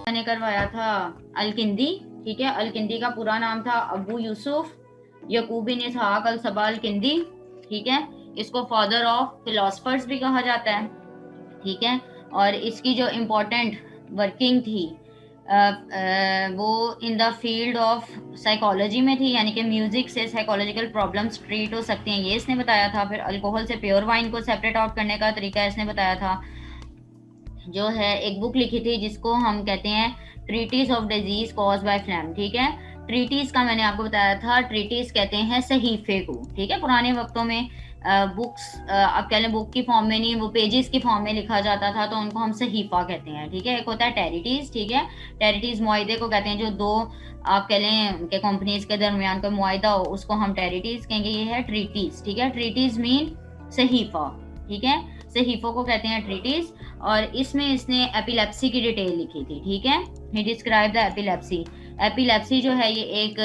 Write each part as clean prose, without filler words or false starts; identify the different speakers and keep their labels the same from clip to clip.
Speaker 1: मैंने करवाया था अल-किंदी, ठीक है। अल-किंदी का पूरा नाम था अबू यूसुफ यकूब बिन इसहाक अल सबा अल-किंदी, ठीक है। इसको फादर ऑफ फिलोसफर्स भी कहा जाता है, ठीक है। और इसकी जो इम्पोर्टेंट वर्किंग थी वो in the field of psychology में थी, यानी कि म्यूजिक से साइकोलॉजिकल प्रॉब्लम्स ट्रीट हो सकती हैं, ये इसने बताया था। फिर अल्कोहल से प्योर वाइन को सेपरेट आउट करने का तरीका इसने बताया था। जो है एक बुक लिखी थी जिसको हम कहते हैं treaties of disease cause by flame, ठीक है। ट्रीटीज का मैंने आपको बताया था, ट्रीटीज कहते हैं सहीफे को, ठीक है। पुराने वक्तों में बुक्स आप कह लें बुक की फॉर्म में नहीं, वो पेजेस की फॉर्म में लिखा जाता था, तो उनको हम सहीफा कहते हैं, ठीक है। एक होता है टेरिटीज, ठीक है। टेरिटीज मुआहदे को कहते हैं, जो दो आप कह लें कि कंपनीज के दरमियान कोई मुआहदा हो, उसको हम टेरिटीज कहेंगे। ये है ट्रीटीज, ठीक है। ट्रीटीज मीन सहीफा, ठीक है। सहीफों को कहते हैं ट्रीटीज। और इसमें इसने एपिलेप्सी की डिटेल लिखी थी, ठीक है। ही डिस्क्राइब द एपिलेप्सी। एपिलेप्सी जो है ये एक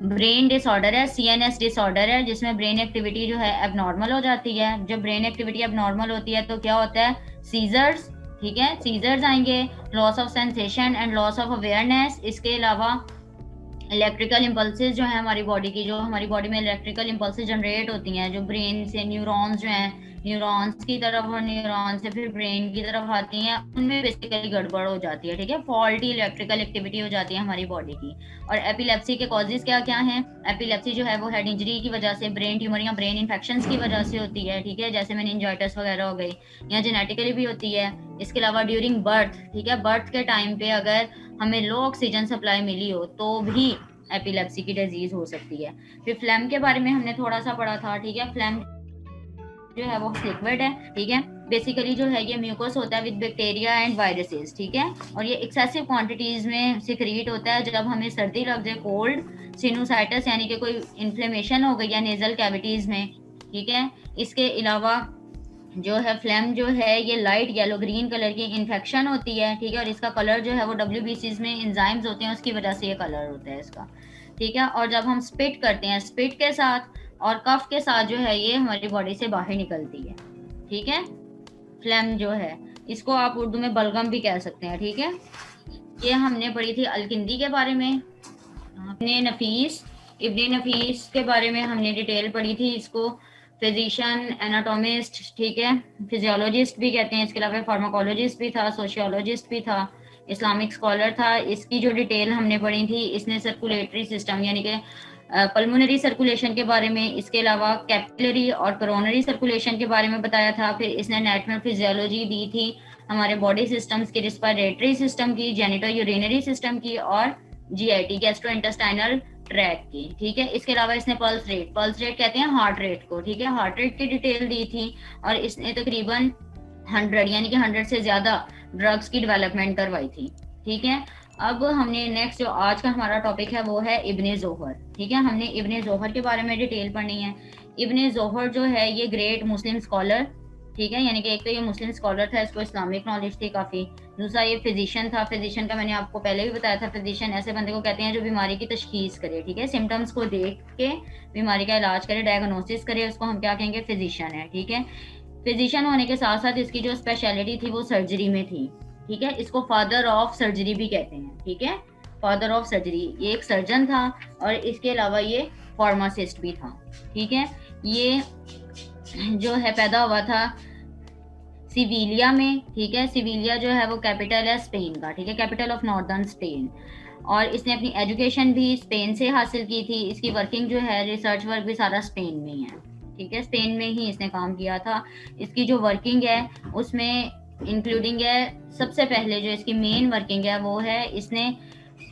Speaker 1: ब्रेन डिसऑर्डर है, सीएनएस डिसऑर्डर है, जिसमें ब्रेन एक्टिविटी जो है एबनॉर्मल हो जाती है। जब ब्रेन एक्टिविटी एबनॉर्मल होती है तो क्या होता है, सीजर्स, ठीक है। सीजर्स आएंगे, loss of sensation and loss of awareness. इसके अलावा इलेक्ट्रिकल इम्पल्सेस जो है हमारी बॉडी की, जो हमारी बॉडी में इलेक्ट्रिकल इम्पल्सेस जनरेट होती हैं, जो ब्रेन से न्यूरॉन्स जो हैं, न्यूरॉन्स की तरफ और न्यूरॉन से फिर ब्रेन की तरफ आती हैं, उनमें बेसिकली गड़बड़ हो जाती है, ठीक है। फॉल्टी इलेक्ट्रिकल एक्टिविटी हो जाती है हमारी बॉडी की। और एपिलेप्सी के कॉजेज क्या क्या हैं? एपिलेप्सी जो है वो हेड इंजरी की वजह से, ब्रेन ट्यूमर या ब्रेन इन्फेक्शंस की वजह से होती है, ठीक है, जैसे मेनिंजाइटिस वगैरह हो गई, या जेनेटिकली भी होती है। इसके अलावा ड्यूरिंग बर्थ, ठीक है, बर्थ के टाइम पे अगर हमें लो ऑक्सीजन सप्लाई मिली हो तो भी एपिलेप्सी की डिजीज हो सकती है। फिर फ्लैम के बारे में हमने थोड़ा सा पढ़ा था, ठीक है। फ्लैम जो है वो लिक्विड है, ठीक है। बेसिकली जो है ये म्यूकस होता है विद बैक्टीरिया एंड वायरसेस, ठीक है। और ये एक्सेसिव क्वांटिटीज में सिक्रीट होता है जब हमें सर्दी लग जाए, कोल्ड, सिनुसाइटिस यानी कि कोई इन्फ्लेमेशन हो गई या नेजल कैविटीज में, ठीक है। इसके अलावा जो है फ्लैम जो है ये लाइट येलो ग्रीन कलर की इन्फेक्शन होती है, ठीक है। और इसका कलर जो है वो WBCs में एंजाइम्स होते हैं, उसकी वजह से ये कलर होता है इसका, ठीक है। और जब हम स्पिट करते हैं, स्पिट के साथ और कफ के साथ जो है ये हमारी बॉडी से बाहर निकलती है, ठीक है। फ्लैम जो है इसको आप उर्दू में बलगम भी कह सकते हैं, ठीक है। ये हमने पढ़ी थी अल-किंदी के बारे में। इब्ने नफीस के बारे में हमने डिटेल पढ़ी थी। इसको फिजिशियन, एनाटोमिस्ट, ठीक है, फिजियोलॉजिस्ट भी कहते हैं। इसके अलावा फार्माकोलॉजिस्ट भी था, सोशियोलॉजिस्ट भी था, इस्लामिक स्कॉलर था। इसकी जो डिटेल हमने पढ़ी थी, इसने सर्कुलेटरी सिस्टम यानी कि पल्मोनरी सर्कुलेशन के बारे में, इसके अलावा कैपिलरी और कोरोनरी सर्कुलेशन के बारे में बताया था। फिर इसने नेशनल फिजियोलॉजी दी थी हमारे बॉडी सिस्टम्स की, रिस्पिरेटरी सिस्टम की, जेनिटो यूरिनरी सिस्टम की, और GIT, गैस्ट्रो इंटेस्टाइनल ट्रैक की, ठीक है। इसके अलावा इसने पल्स रेट कहते हैं हार्ट रेट को, ठीक है, हार्ट रेट की डिटेल दी थी। और इसने तकरीबन 100 यानी कि 100 से ज्यादा ड्रग्स की डेवलपमेंट करवाई थी, ठीक है। अब हमने नेक्स्ट जो आज का हमारा टॉपिक है वो है इब्ने जोहर, ठीक है। हमने इब्ने जोहर के बारे में डिटेल पढ़नी है। इब्ने जोहर जो है ये ग्रेट मुस्लिम स्कॉलर, ठीक है, यानी कि एक तो ये मुस्लिम स्कॉलर था, इसको इस्लामिक नॉलेज थी काफ़ी। दूसरा ये फिजिशियन था। फिजिशियन का मैंने आपको पहले भी बताया था, फिजिशियन ऐसे बंदे को कहते हैं जो बीमारी की तशखीस करे, ठीक है, सिम्टम्स को देख के बीमारी का इलाज करे, डायग्नोसिस करे, उसको हम क्या कहेंगे, फिजिशियन है, ठीक है। फिजिशियन होने के साथ साथ इसकी जो स्पेशलिटी थी वो सर्जरी में थी, ठीक है। इसको फादर ऑफ सर्जरी भी कहते हैं, ठीक है, फादर ऑफ सर्जरी। ये एक सर्जन था और इसके अलावा ये फार्मासिस्ट भी था, ठीक है। ये जो है पैदा हुआ था सिविलिया में, ठीक है। सिविलिया जो है वो कैपिटल है स्पेन का, ठीक है, कैपिटल ऑफ नॉर्दर्न स्पेन। और इसने अपनी एजुकेशन भी स्पेन से हासिल की थी। इसकी वर्किंग जो है, रिसर्च वर्क भी सारा स्पेन में ही है, ठीक है, स्पेन में ही इसने काम किया था। इसकी जो वर्किंग है उसमें इंक्लूडिंग है, सबसे पहले जो इसकी मेन वर्किंग है वो है इसने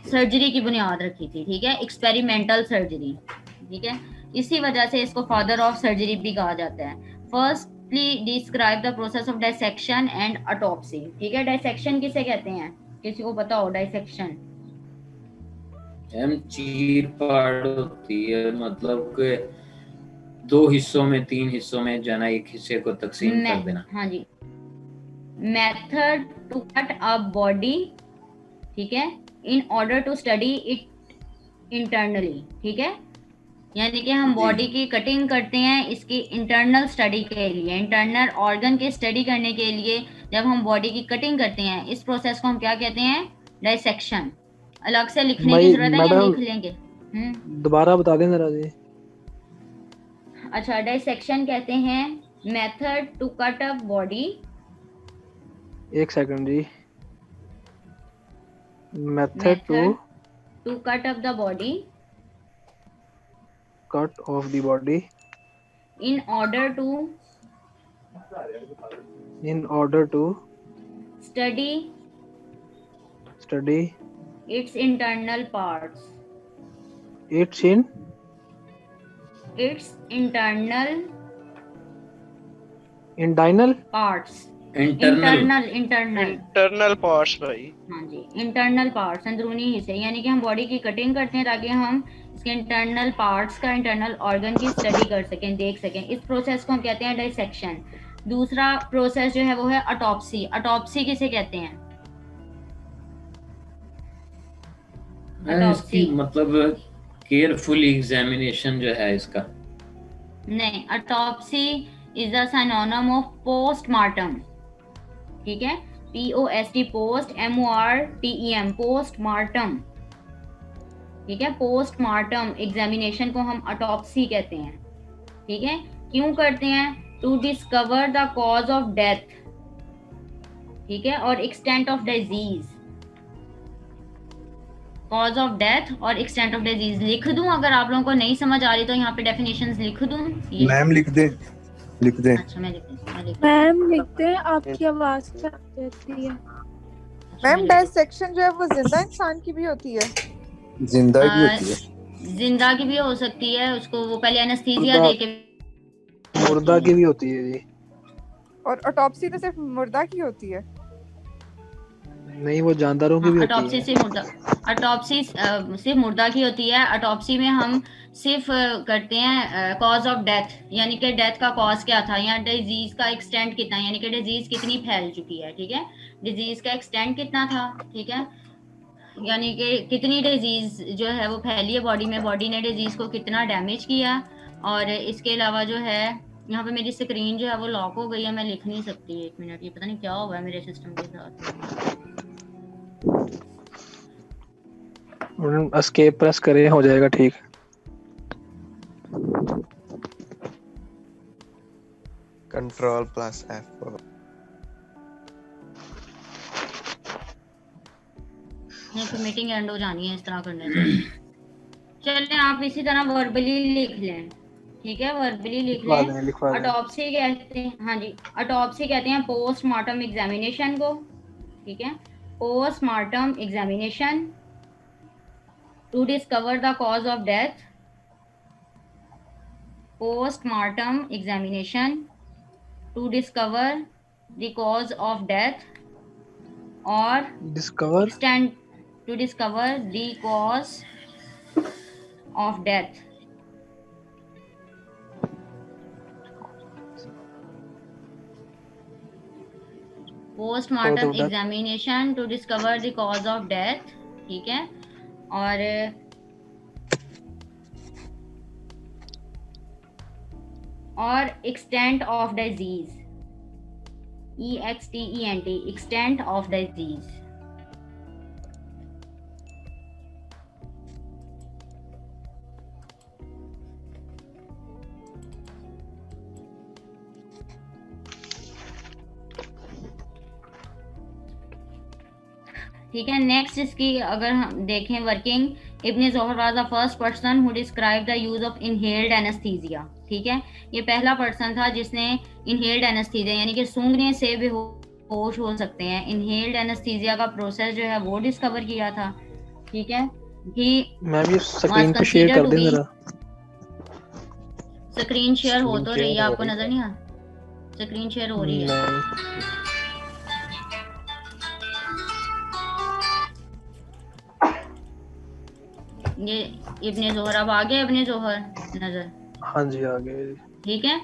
Speaker 1: सर्जरी की बुनियाद रखी थी, ठीक है, एक्सपेरिमेंटल सर्जरी, ठीक है। इसी वजह से इसको फादर ऑफ सर्जरी भी कहा जाता है। Firstly describe the process of dissection and autopsy, ठीक है। डाइसेक्शन किसे कहते हैं, किसी को पता हो डाइसेक्शन?
Speaker 2: चीर फाड़ होती है, मतलब कि 2 हिस्सों में 3 हिस्सों में जाना, एक हिस्से को तकसीम कर देना।
Speaker 1: हाँ जी। Method to cut a body, ठीक है, in order to study it internally, ठीक है, यानी कि हम बॉडी की कटिंग करते हैं इसकी इंटरनल स्टडी के लिए, इंटरनल ऑर्गन की स्टडी करने के लिए जब हम बॉडी की कटिंग करते हैं, इस प्रोसेस को हम क्या कहते हैं, डाइसेक्शन अलग से लिखने की
Speaker 3: भाई
Speaker 1: जरूरत है या
Speaker 3: मैडम
Speaker 1: लिख लेंगे?
Speaker 3: दोबारा बता दें जरा जी।
Speaker 1: अच्छा, डाइसेक्शन कहते हैं method to cut up body.
Speaker 3: एक second ji. Method
Speaker 1: to cut up the body
Speaker 3: cut off the body
Speaker 1: in order to study its internal parts
Speaker 3: it's in
Speaker 1: its internal
Speaker 3: इंडाइनल
Speaker 1: parts
Speaker 2: internal
Speaker 4: internal parts भाई।
Speaker 1: हाँ जी, internal parts अंदरूनी हिस्से, यानी कि हम body की cutting करते हैं ताकि हम इसके इंटरनल पार्ट्स का, इंटरनल ऑर्गन की स्टडी कर सकें, देख सकें। इस प्रोसेस को हम कहते हैं डाइसेक्शन। दूसरा प्रोसेस जो है वो है ऑटोप्सी। ऑटोप्सी किसे कहते हैं?
Speaker 2: इसकी मतलब केयरफुल एग्जामिनेशन जो है इसका।
Speaker 1: नहीं, autopsy is the synonym of postmortem. ठीक है, POST पोस्ट, MORTEM पोस्टमार्टम। ठीक है, पोस्टमार्टम एग्जामिनेशन को हम ऑटोप्सी कहते हैं। ठीक है, क्यों करते हैं? To discover the cause of death. ठीक है, और extent of disease. Cause of death और एक्सटेंट ऑफ डिजीज लिख दूं? अगर आप लोगों को नहीं समझ आ रही तो यहाँ पे डेफिनेशंस लिख दूं?
Speaker 5: मैम लिख दे।
Speaker 1: अच्छा, मैं लिख दूं।
Speaker 6: मैम लिखते हैं, आपकी आवाज कट जाती है।
Speaker 7: मैम डाइसेक्शन जो है वो जिंदा इंसान की भी होती है?
Speaker 5: जिंदा की होती है।
Speaker 1: जिंदा की भी हो सकती है, उसको वो पहले एनेस्थीसिया देके।
Speaker 3: मुर्दा की भी होती है जी।
Speaker 7: और ऑटोप्सी तो सिर्फ मुर्दा की होती है?
Speaker 3: नहीं, वो जानदारों की भी होती है।
Speaker 1: ऑटोप्सी सिर्फ मुर्दा की होती है। ऑटोप्सी में हम सिर्फ करते हैं कॉज ऑफ डेथ, यानी कि डेथ का कॉज क्या था, या डिजीज का एक्सटेंट कितना, यानी कि डिजीज कितनी फैल चुकी है। ठीक है, डिजीज का एक्सटेंट कितना था। ठीक है, यानी कि कितनी डिजीज जो है वो फैली है बॉडी में, बॉडी ने डिजीज को कितना डैमेज किया। और इसके अलावा जो है यहाँ पे मेरी स्क्रीन जो है वो लॉक हो गई है, मैं लिख नहीं सकती। 1 मिनट, ये पता नहीं क्या हुआ है मेरे सिस्टम के साथ।
Speaker 3: एस्केप प्रेस करें, हो जाएगा ठीक।
Speaker 5: Ctrl+F।
Speaker 1: फिर मीटिंग एंड हो जानी है इस तरह करने से। चलें, आप इसी तरह वर्बली लिख लें। ठीक है, वर्बली लिख लें। ऑटोप्सी कहते हैं, हाँ जी, ऑटोप्सी कहते हैं पोस्टमार्टम एग्जामिनेशन को। ठीक है, postmortem examination to discover the cause of death. Postmortem examination to discover the cause of death और
Speaker 3: discover
Speaker 1: to discover the cause of death. Postmortem examination to discover the cause of death. ठीक है, और extent of disease, EXTENT, extent of disease. ठीक है, next इसकी अगर हम देखें working, Ibn Zuhr was the first person who describe the use of inhaled anaesthesia. ठीक है, ये पहला पर्सन था जिसने इनहेल्ड एनेस्थीसिया यानी कि सूंघने से बेहोश हो सकते हैं, इनहेल्ड एनेस्थीसिया का प्रोसेस जो है वो डिस्कवर किया था। ठीक है, ही
Speaker 3: मैम ये स्क्रीन पे शेयर कर दें जरा।
Speaker 1: स्क्रीन शेयर हो तो रही है, आपको नजर नहीं आ? स्क्रीन शेयर हो रही है। ये इब्ने ज़ोहर, अब आ गया इब्ने ज़ोहर नजर?
Speaker 3: हाँ जी, आ गए।
Speaker 1: ठीक है,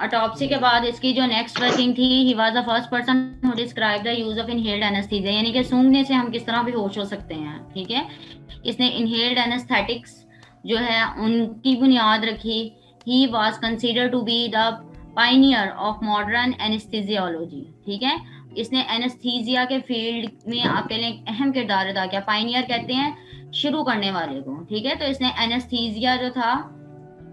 Speaker 1: ऑटोप्सी के बाद इसकी जो नेक्स्ट वर्किंग थी, he was the first person who describe the use of inhaled anaesthesia, यानी कि सूंघने से हम किस तरह बेहोश हो सकते हैं। ठीक है, इसने इनहेल्ड एनेस्थेटिक्स जो है उनकी बुनियाद रखी। He was considered to be the pioneer of modern anaesthesiology, ठीक है। इसने एनेस्थीसिया के फील्ड में आपके लिए अहम किरदार अदा किया। पायनियर कहते हैं शुरू करने वाले को, ठीक है। तो इसने एनेस्थीसिया जो था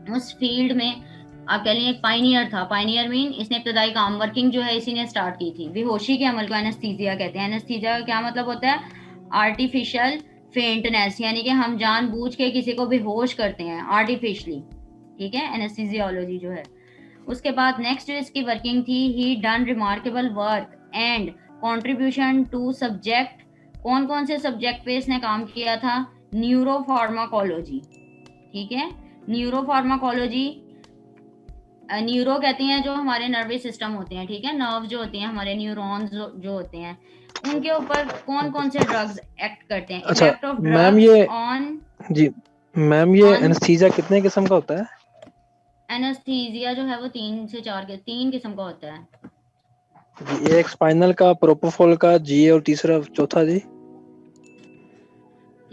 Speaker 1: उस फील्ड में आपके लिए एक पायनियर था। पायनियर मीन इसने इब्तदाई काम वर्किंग जो है इसी ने स्टार्ट की थी। बेहोशी के अमल को एनेस्थीसिया कहते हैं। एनेस्थीसिया का क्या मतलब होता है? आर्टिफिशियल फेंटनेस, यानी कि हम जानबूझ के किसी को बेहोश करते हैं आर्टिफिशियली, ठीक है, एनेस्थीसियोलॉजी जो है। उसके बाद नेक्स्ट जो इसकी वर्किंग थी, he done remarkable work and contribution to subject. कौन कौन से सब्जेक्ट पे इसने काम किया था? न्यूरोफार्माकोलॉजी, ठीक है। न्यूरोफार्माकोलॉजी, न्यूरो कहते हैं जो हमारे नर्वस सिस्टम होते हैं, ठीक है। नर्व जो होते हैं हमारे, न्यूरॉन्स जो होते हैं, उनके ऊपर कौन कौन से ड्रग्स एक्ट करते हैं।
Speaker 3: अच्छा
Speaker 1: इफेक्ट ऑफ
Speaker 3: मैम, ये
Speaker 1: ड्रग्स ऑन,
Speaker 3: जी मैम, ये
Speaker 1: on-
Speaker 3: एनेस्थीसिया कितने किस्म का होता है?
Speaker 1: एनेस्थीसिया जो है वो 3 से 4 के 3 किस्म का होता है।
Speaker 3: जी, एक स्पाइनल का, प्रोपोफॉल का, जी, और तीसरा चौथा जी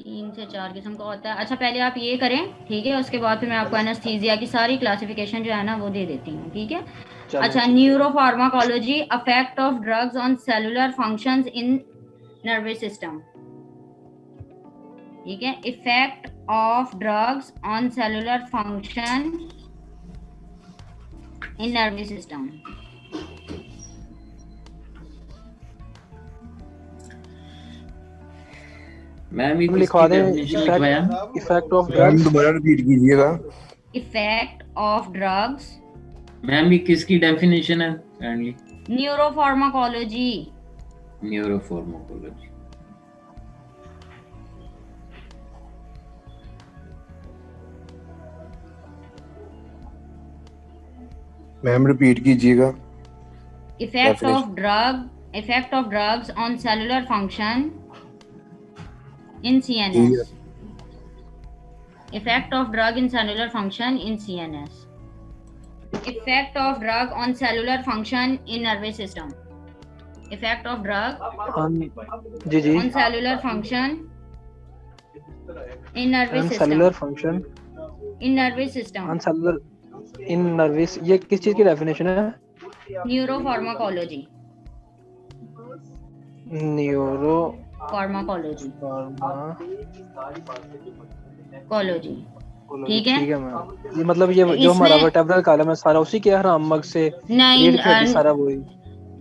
Speaker 1: 3 से 4 किस्म का होता है। अच्छा पहले आप ये करें, ठीक है, उसके बाद फिर मैं आपको एनेस्थीसिया की सारी क्लासिफिकेशन जो है ना वो दे देती हूँ, ठीक है। अच्छा, neuropharmacology, effect of drugs on cellular functions in nervous system, ठीक है। Effect of drugs on cellular function in nervous system.
Speaker 2: Ma'am ये
Speaker 3: लिखवा
Speaker 2: किसकी
Speaker 3: दें,
Speaker 2: definition लिखवाया?
Speaker 3: Effect of
Speaker 5: ma'am
Speaker 3: drugs.
Speaker 5: दोबारा रिपीट कीजिएगा।
Speaker 1: इफेक्ट ऑफ ड्रग्स,
Speaker 2: मैम ये किसकी डेफिनेशन है kindly?
Speaker 1: Neuropharmacology.
Speaker 2: Neuropharmacology.
Speaker 5: Ma'am repeat कीजिएगा।
Speaker 1: Effect
Speaker 5: Definition.
Speaker 1: of drugs on cellular function in CNS. Effect of drug in cellular function in CNS. Effect of drug on cellular function in nervous system. Effect of drug
Speaker 3: जी जी
Speaker 1: on cellular function in nervous
Speaker 3: and
Speaker 1: system.
Speaker 3: Cellular function
Speaker 1: In nervous system.
Speaker 3: On cellular in nervous, ये किस चीज की definition है?
Speaker 1: Neuropharmacology.
Speaker 3: Neuro
Speaker 1: Pharmacology.
Speaker 3: Pharmacology,
Speaker 1: ठीक है?
Speaker 3: ठीक है मैम। ये मतलब ये जो
Speaker 1: इसमें-
Speaker 3: हमारा वर्टेब्रल कॉलम है सारा उसी के हराम मग से
Speaker 1: नहीं,
Speaker 3: रीढ़ की हड्डी सारा वही।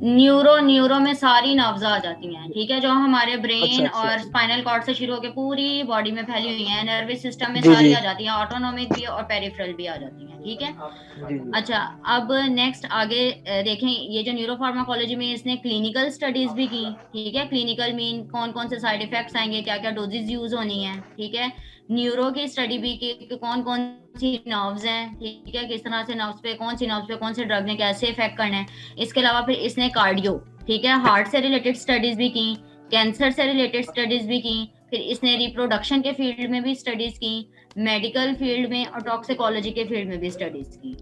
Speaker 1: न्यूरो में सारी नर्व्स आ जाती हैं, ठीक है, जो हमारे ब्रेन
Speaker 3: अच्छा,
Speaker 1: और
Speaker 3: अच्छा।
Speaker 1: स्पाइनल कॉर्ड से शुरू होकर पूरी बॉडी में फैली हुई हैं। नर्वस सिस्टम में
Speaker 3: जी,
Speaker 1: सारी
Speaker 3: जी।
Speaker 1: आ जाती हैं, ऑटोनोमिक भी और पेरिफेरल भी आ जाती हैं, ठीक है।
Speaker 3: जी जी
Speaker 1: अच्छा, अब नेक्स्ट आगे देखें, ये जो न्यूरोफार्माकोलॉजी में इसने क्लिनिकल स्टडीज भी की, ठीक है। क्लिनिकल मीन कौन कौन से साइड इफेक्ट्स आएंगे, क्या क्या डोजेज यूज होनी है, ठीक है। न्यूरो की स्टडी भी की कि कौन कौन सी नर्व्स हैं, ठीक है, किस तरह से नर्व्स पे कौन से ड्रग ने कैसे इफेक्ट करना है। इसके अलावा फिर इसने कार्डियो, ठीक है, हार्ट से रिलेटेड स्टडीज भी की, कैंसर से रिलेटेड स्टडीज भी की, फिर इसने रिप्रोडक्शन के फील्ड में भी स्टडीज की, मेडिकल फील्ड में और टॉक्सिकोलॉजी के फील्ड में भी स्टडीज की,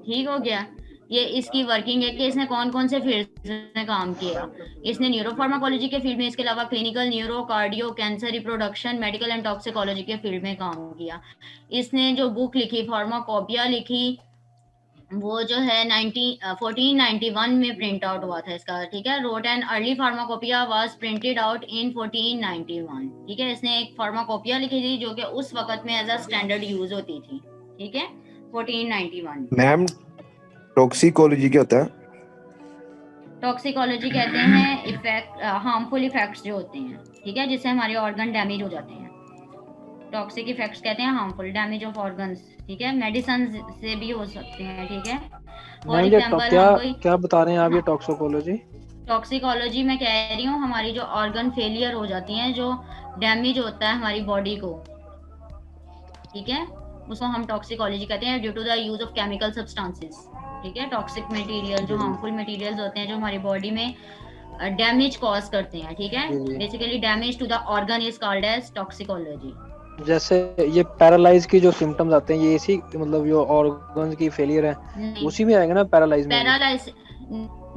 Speaker 1: ठीक हो गया। ये इसकी वर्किंग है कि इसने कौन कौन से फील्ड में काम किया। इसने न्यूरोफार्माकोलॉजी के फील्ड में, इसके अलावा clinical, neuro, cardio, cancer, reproduction, medical and toxicology के फील्ड में काम किया। इसने जो बुक लिखी, फार्माकोपिया लिखी, वो जो है 1491 में प्रिंट आउट हुआ था इसका, ठीक है। Wrote and early pharmacopoeia was printed out in 1491, ठीक है। इसने एक फार्माकोपिया लिखी थी जो कि उस वक्त में एज अ स्टैंडर्ड यूज होती थी, ठीक है, 1491।
Speaker 5: मैम टॉक्सिकोलॉजी क्या होता है?
Speaker 1: टॉक्सिकोलॉजी कहते हैं इफेक्ट, हार्मफुल इफेक्ट्स जो होते हैं, ठीक है, जिससे हमारे ऑर्गन डैमेज हो जाते हैं। टॉक्सिक इफेक्ट्स कहते हैं हार्मफुल डैमेज ऑफ ऑर्गन्स, ठीक है। मेडिसिन से भी हो सकते हैं, ठीक है। फॉर
Speaker 3: मैम ये
Speaker 1: एग्जांपल
Speaker 3: क्या
Speaker 1: हम कोई
Speaker 3: क्या बता रहे हैं आप, ये टॉक्सिकोलॉजी?
Speaker 1: टॉक्सिकोलॉजी में कह रही हूँ हमारी जो ऑर्गन फेलियर हो जाती हैं, जो डैमेज होता है हमारी बॉडी को, ठीक है, उसको हम टॉक्सिकोलॉजी कहते हैं, due to the use of chemical substances, ठीक है। टॉक्सिक मटेरियल जो हार्मफुल मटेरियल्स होते हैं जो हमारी बॉडी में डैमेज कॉज करते हैं, ठीक है।
Speaker 3: जी, जी।
Speaker 1: Basically damage to the organ is called as toxicology.
Speaker 3: जैसे ये पैरालाइज की जो सिम्टम्स आते हैं, ये इसी मतलब जो ऑर्गन्स की फेलियर है
Speaker 1: नहीं,
Speaker 3: उसी में आएगा ना पैरालाइज में?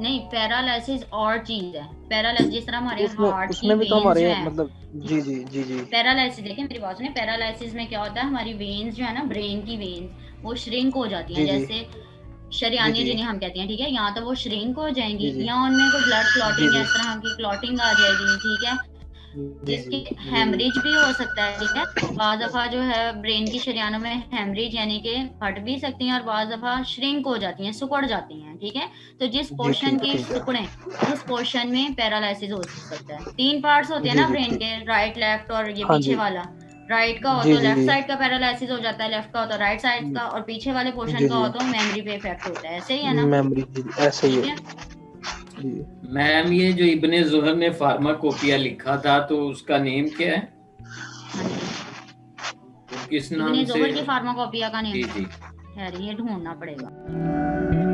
Speaker 1: नहीं, पैरालिसिस और चीज है। पैरालिसिस जिस तरह हमारे हार्ट की
Speaker 3: उसमें भी तो
Speaker 1: वेन्स
Speaker 3: हमारे
Speaker 1: जो हैं,
Speaker 3: मतलब जी जी जी जी
Speaker 1: पैरालिसिस, देखिए मेरी बात सुनिए, पैरालिसिस में क्या होता है, हमारी वेन्स जो है ना, ब्रेन की वेन्स, वो श्रिंक हो जाती हैं।
Speaker 3: जी, जी।
Speaker 1: जैसे शरियानी
Speaker 3: जी, जी।
Speaker 1: जिन्हें हम कहते हैं, ठीक है, यहाँ तो वो श्रिंक हो जाएंगी
Speaker 3: जी, जी।
Speaker 1: या उनमें कोई ब्लड क्लॉटिंग
Speaker 3: जी, जी।
Speaker 1: इस तरह की क्लॉटिंग आ जाएगी, ठीक है।
Speaker 3: जी,
Speaker 1: जिसकी
Speaker 3: जी, जी।
Speaker 1: हेमरेज भी हो सकता है, ठीक है। बाज़ दफा जो है ब्रेन की शरियानों में हेमरेज यानी कि फट भी सकती हैं और बाज़ दफा श्रिंक हो जाती हैं, सिकुड़ जाती हैं, ठीक है। तो जिस
Speaker 3: जी,
Speaker 1: पोर्शन
Speaker 3: ठीक
Speaker 1: की
Speaker 3: ठीक है।
Speaker 1: सिकुड़ें उस पोर्शन में पैरालिसिस हो सकता है। 3 पार्ट्स होते हैं
Speaker 3: जी,
Speaker 1: ना
Speaker 3: जी,
Speaker 1: ब्रेन
Speaker 3: ठीक।
Speaker 1: के, राइट, लेफ्ट और ये
Speaker 3: हाँ
Speaker 1: पीछे
Speaker 3: जी।
Speaker 1: वाला। राइट का हो
Speaker 3: जी,
Speaker 1: तो लेफ्ट
Speaker 3: जी।
Speaker 1: साइड का पैरालिसिस हो जाता है, लेफ्ट का हो तो राइट साइड का, और पीछे वाले पोर्शन
Speaker 3: जी,
Speaker 1: का हो
Speaker 3: जी।
Speaker 1: तो मेमोरी पे इफेक्ट होता है, ऐसे ही है ना,
Speaker 3: मेमोरी जी, ऐसे ही
Speaker 1: ठीक
Speaker 3: है।
Speaker 1: है।
Speaker 3: जी।
Speaker 2: मैम ये जो इब्ने ज़ुहर ने फार्माकोपिया लिखा था तो उसका नेम क्या है?
Speaker 1: हाँ जी,
Speaker 2: वो किस नाम
Speaker 1: इब्ने
Speaker 2: से?
Speaker 1: ज़ोहर की फार्माकोपिया का नेम,
Speaker 2: जी जी।
Speaker 1: खैर ये ढूंढना पड़ेगा।